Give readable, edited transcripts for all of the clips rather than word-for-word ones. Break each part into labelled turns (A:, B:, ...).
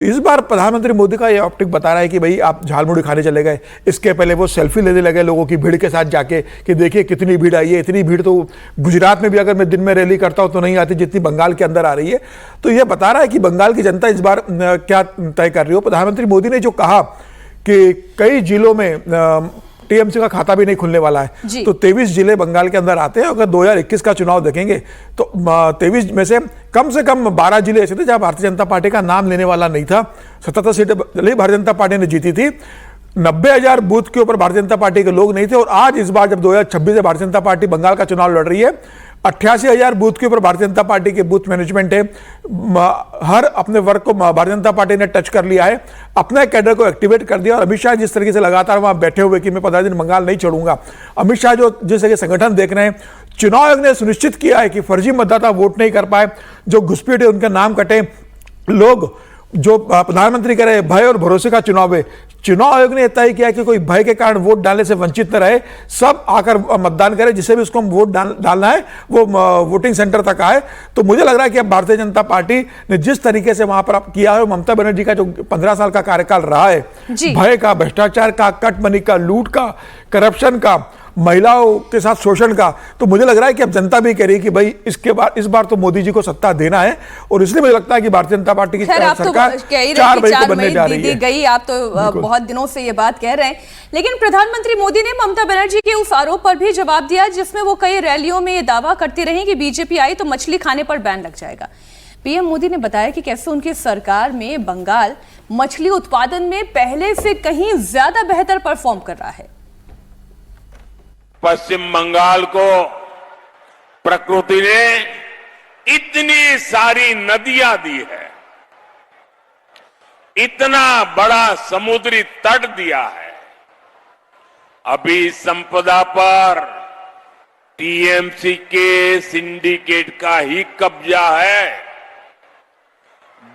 A: इस बार प्रधानमंत्री मोदी का ये ऑप्टिक बता रहा है कि भाई आप झालमुड़ी खाने चले गए, इसके पहले वो सेल्फी लेने लगे लोगों की भीड़ के साथ जाके कि देखिए कितनी भीड़ आई है। इतनी भीड़ तो गुजरात में भी अगर मैं दिन में रैली करता हूं तो नहीं आती जितनी बंगाल के अंदर आ रही है। तो ये बता रहा है कि बंगाल की जनता इस बार क्या तय कर रही हो। प्रधानमंत्री मोदी ने जो कहा कि कई जिलों में टीएमसी का खाता भी नहीं खुलने वाला है, तो 23 जिले बंगाल के अंदर आते हैं। अगर 2021 का चुनाव देखेंगे तो 23 में से कम 12 जिले ऐसे थे जहां भारतीय जनता पार्टी का नाम लेने वाला नहीं था। 77 सीटें भारतीय जनता पार्टी ने जीती थी। 90,000 बूथ के ऊपर भारतीय जनता पार्टी के लोग नहीं थे। और आज इस बार जब 2026 से भारतीय जनता पार्टी बंगाल का चुनाव लड़ रही है, 88,000 बूथ के ऊपर भारतीय जनता पार्टी के बूथ मैनेजमेंट है। हर अपने वर्ग को भारतीय जनता पार्टी ने टच कर लिया है, अपने कैडर को एक्टिवेट कर दिया। और अमित शाह जिस तरीके से लगातार वहां बैठे हुए कि मैं 15 दिन बंगाल नहीं छोड़ूंगा, अमित शाह जो जिस तरह संगठन देख रहे हैं, चुनाव आयोग ने सुनिश्चित किया है कि फर्जी मतदाता वोट नहीं कर पाए, जो घुसपैठ है उनका नाम कटे। लोग जो प्रधानमंत्री कह रहे भय और भरोसे का चुनाव है, चुनाव आयोग ने तय किया कि कोई भय के कारण वोट डालने से वंचित न रहे, सब आकर मतदान करें। जिसे भी उसको वोट डालना है वो वोटिंग सेंटर तक आए। तो मुझे लग रहा है कि अब भारतीय जनता पार्टी ने जिस तरीके से वहां पर किया है, ममता बनर्जी का जो 15 साल का कार्यकाल रहा है, भय का, भ्रष्टाचार का, कट मनी का, लूट का, करप्शन का, महिलाओं के साथ शोषण का, तो मुझे लग रहा है कि अब जनता भी कह रही है कि भाई इस बार तो मोदी जी को सत्ता देना है। और इसलिए मुझे लगता है कि भारतीय जनता पार्टी की सरकार 4 मई को बनने जा रही है।
B: आप तो बहुत दिनों से ये बात कह रहे हैं, लेकिन प्रधानमंत्री मोदी ने ममता बनर्जी के उस आरोप पर भी जवाब दिया जिसमें वो कई रैलियों में ये दावा करती रही कि बीजेपी आई तो मछली खाने पर बैन लग जाएगा। पीएम मोदी ने बताया कि कैसे उनकी सरकार में बंगाल मछली उत्पादन में पहले से कहीं ज्यादा बेहतर परफॉर्म कर रहा है।
C: पश्चिम बंगाल को प्रकृति ने इतनी सारी नदियां दी है, इतना बड़ा समुद्री तट दिया है। अभी संपदा पर टीएमसी के सिंडिकेट का ही कब्जा है।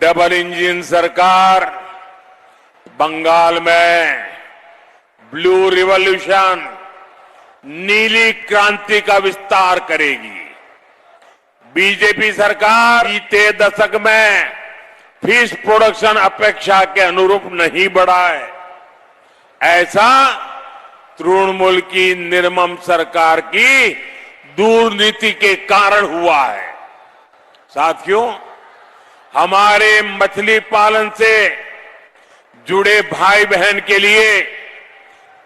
C: डबल इंजन सरकार बंगाल में ब्लू रिवॉल्यूशन, नीली क्रांति का विस्तार करेगी। बीजेपी सरकार बीते दशक में फिश प्रोडक्शन अपेक्षा के अनुरूप नहीं बढ़ा है। ऐसा तृणमूल की निर्मम सरकार की दुर्नीति के कारण हुआ है। साथियों, हमारे मछली पालन से जुड़े भाई बहन के लिए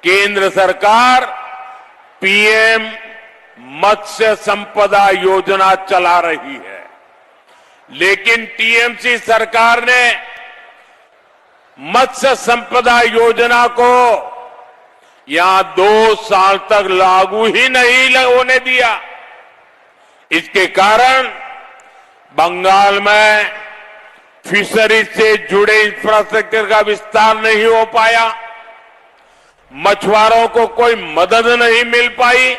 C: केंद्र सरकार पीएम मत्स्य संपदा योजना चला रही है, लेकिन टीएमसी सरकार ने मत्स्य संपदा योजना को यहां 2 साल तक लागू ही नहीं होने दिया। इसके कारण बंगाल में फिशरीज से जुड़े इंफ्रास्ट्रक्चर का विस्तार नहीं हो पाया, मछुआरों को कोई मदद नहीं मिल पाई।